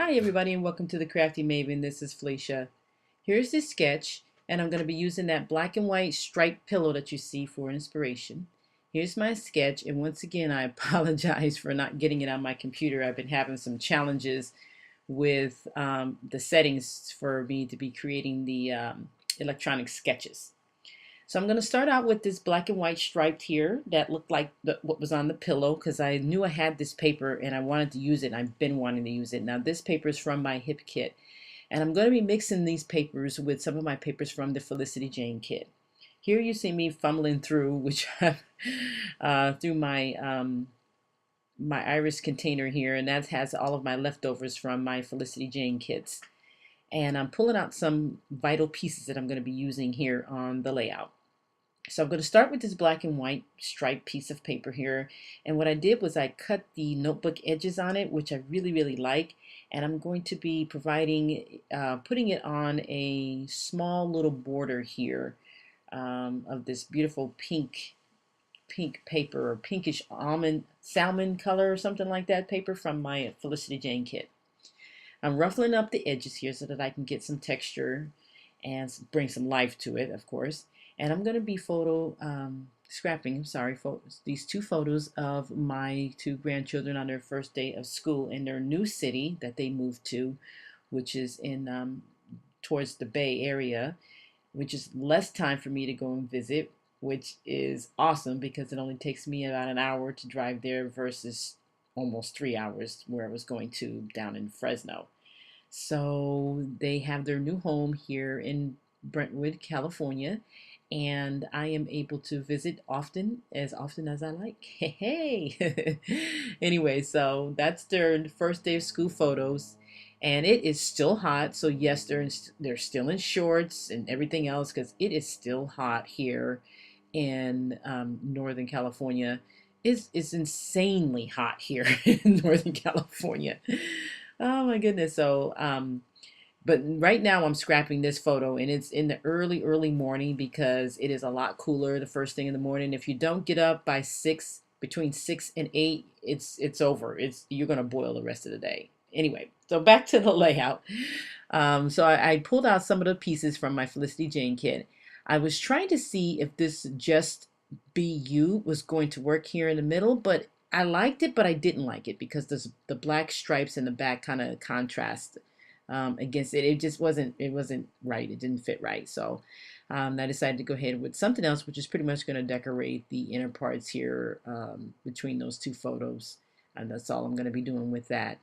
Hi everybody and welcome to the Crafty Maven. This is Felicia. Here's this sketch and I'm going to be using that black and white striped pillow that you see for inspiration. Here's my sketch, and once again I apologize for not getting it on my computer. I've been having some challenges with the settings for me to be creating the electronic sketches. So I'm going to start out with this black and white striped here that looked like what was on the pillow, because I knew I had this paper and I wanted to use it, and I've been wanting to use it. Now this paper is from my hip kit, and I'm going to be mixing these papers with some of my papers from the Felicity Jane kit. Here you see me fumbling through, through my iris container here, and that has all of my leftovers from my Felicity Jane kits. And I'm pulling out some vital pieces that I'm going to be using here on the layout. So I'm going to start with this black and white striped piece of paper here, and what I did was I cut the notebook edges on it, which I really like, and I'm going to be putting it on a small little border here of this beautiful pink paper, or pinkish almond salmon color or something like that paper from my Felicity Jane kit. I'm ruffling up the edges here so that I can get some texture and bring some life to it, of course. And I'm going to be scrapping these two photos of my two grandchildren on their first day of school in their new city that they moved to, which is in towards the Bay Area, which is less time for me to go and visit, which is awesome because it only takes me about an hour to drive there versus almost 3 hours where I was going to down in Fresno. So they have their new home here in Brentwood, California, and I am able to visit often as I like. Hey. Anyway, so that's their first day of school photos, and it is still hot. So yes, they're still in shorts and everything else because it is still hot here in Northern California. It's insanely hot here in Northern California. Oh my goodness. But right now I'm scrapping this photo, and it's in the early morning because it is a lot cooler the first thing in the morning. If you don't get up by between 6 and 8, it's over. You're gonna boil the rest of the day. Anyway, so back to the layout. I pulled out some of the pieces from my Felicity Jane kit. I was trying to see if this just be you was going to work here in the middle, but I liked it, but I didn't like it because the black stripes in the back kind of contrast against it. It just wasn't right. It didn't fit right. So I decided to go ahead with something else, which is pretty much going to decorate the inner parts here between those two photos. And that's all I'm going to be doing with that.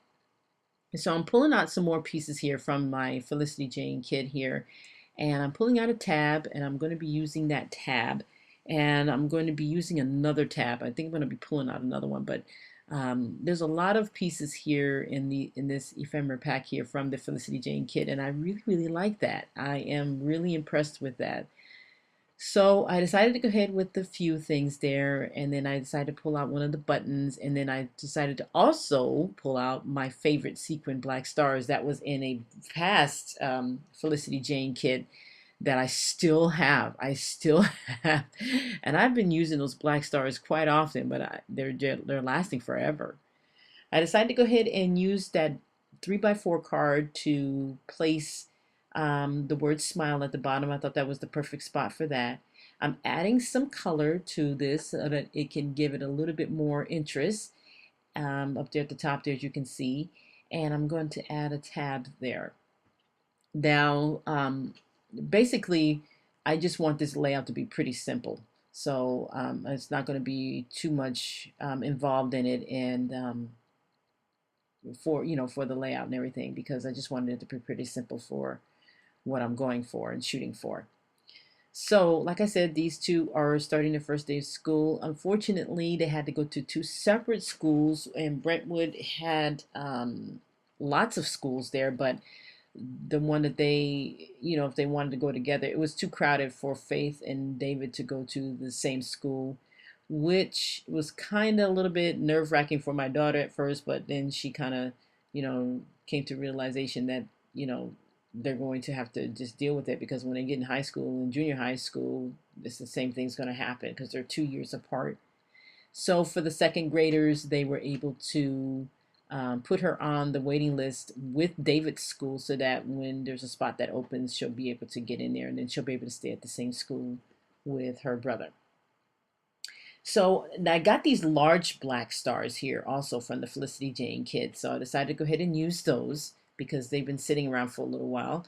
So I'm pulling out some more pieces here from my Felicity Jane kit here. And I'm pulling out a tab, and I'm going to be using that tab. And I'm going to be using another tab. I think I'm going to be pulling out another one, but there's a lot of pieces here in this ephemera pack here from the Felicity Jane kit, and I really like that. I am really impressed with that. So I decided to go ahead with the few things there, and then I decided to pull out one of the buttons, and then I decided to also pull out my favorite sequin black stars that was in a past Felicity Jane kit that I still have. I still have, and I've been using those black stars quite often, but they're lasting forever. I decided to go ahead and use that 3x4 card to place the word smile at the bottom. I thought that was the perfect spot for that. I'm adding some color to this so that it can give it a little bit more interest up there at the top there, as you can see. And I'm going to add a tab there. Now, basically, I just want this layout to be pretty simple. So it's not going to be too much involved in it, and for the layout and everything, because I just wanted it to be pretty simple for what I'm going for and shooting for. So, like I said, these two are starting their first day of school. Unfortunately, they had to go to two separate schools, and Brentwood had lots of schools there, but the one that if they wanted to go together, it was too crowded for Faith and David to go to the same school, which was kind of a little bit nerve-wracking for my daughter at first, but then she kind of, came to realization that, they're going to have to just deal with it, because when they get in high school and junior high school, it's the same thing's going to happen because they're 2 years apart. So for the second graders, they were able to put her on the waiting list with David's school so that when there's a spot that opens, she'll be able to get in there, and then she'll be able to stay at the same school with her brother. So I got these large black stars here also from the Felicity Jane kit. So I decided to go ahead and use those because they've been sitting around for a little while.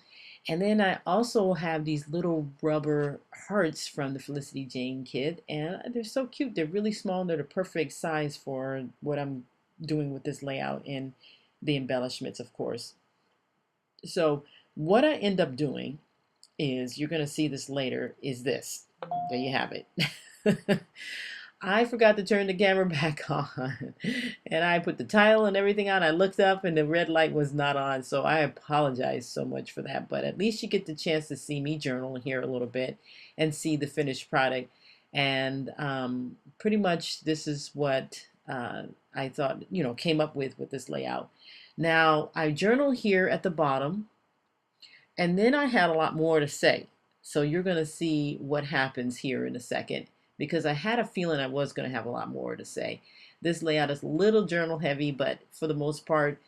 And then I also have these little rubber hearts from the Felicity Jane kit, and they're so cute. They're really small and they're the perfect size for what I'm doing with this layout and the embellishments, of course. So what I end up doing is, you're going to see this later, is this. There you have it. I forgot to turn the camera back on, and I put the tile and everything on. I looked up and the red light was not on, so I apologize so much for that. But at least you get the chance to see me journal here a little bit and see the finished product. And pretty much this is what I thought, came up with this layout. Now, I journal here at the bottom, and then I had a lot more to say. So you're going to see what happens here in a second, because I had a feeling I was going to have a lot more to say. This layout is a little journal heavy, but for the most part,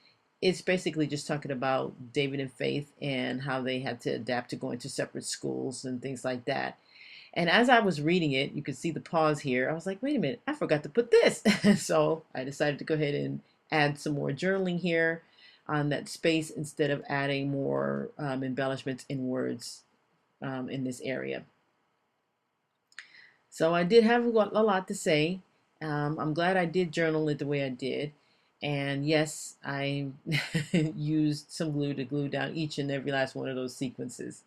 it's basically just talking about David and Faith and how they had to adapt to going to separate schools and things like that. And as I was reading it, you could see the pause here. I was like, wait a minute, I forgot to put this. So I decided to go ahead and add some more journaling here on that space instead of adding more embellishments in words in this area. So I did have a lot to say. I'm glad I did journal it the way I did. And yes, I used some glue to glue down each and every last one of those sequences.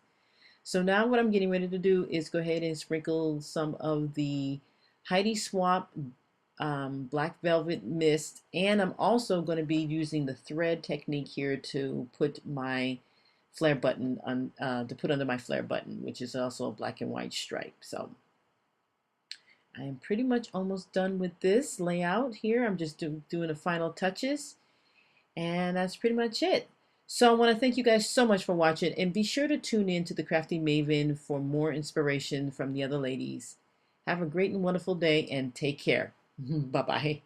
So now what I'm getting ready to do is go ahead and sprinkle some of the Heidi Swap Black Velvet Mist. And I'm also going to be using the thread technique here to put my flare button on, to put under my flare button, which is also a black and white stripe. So I am pretty much almost done with this layout here. I'm just doing the final touches, and that's pretty much it. So I want to thank you guys so much for watching, and be sure to tune in to the Crafty Maven for more inspiration from the other ladies. Have a great and wonderful day, and take care. Bye-bye.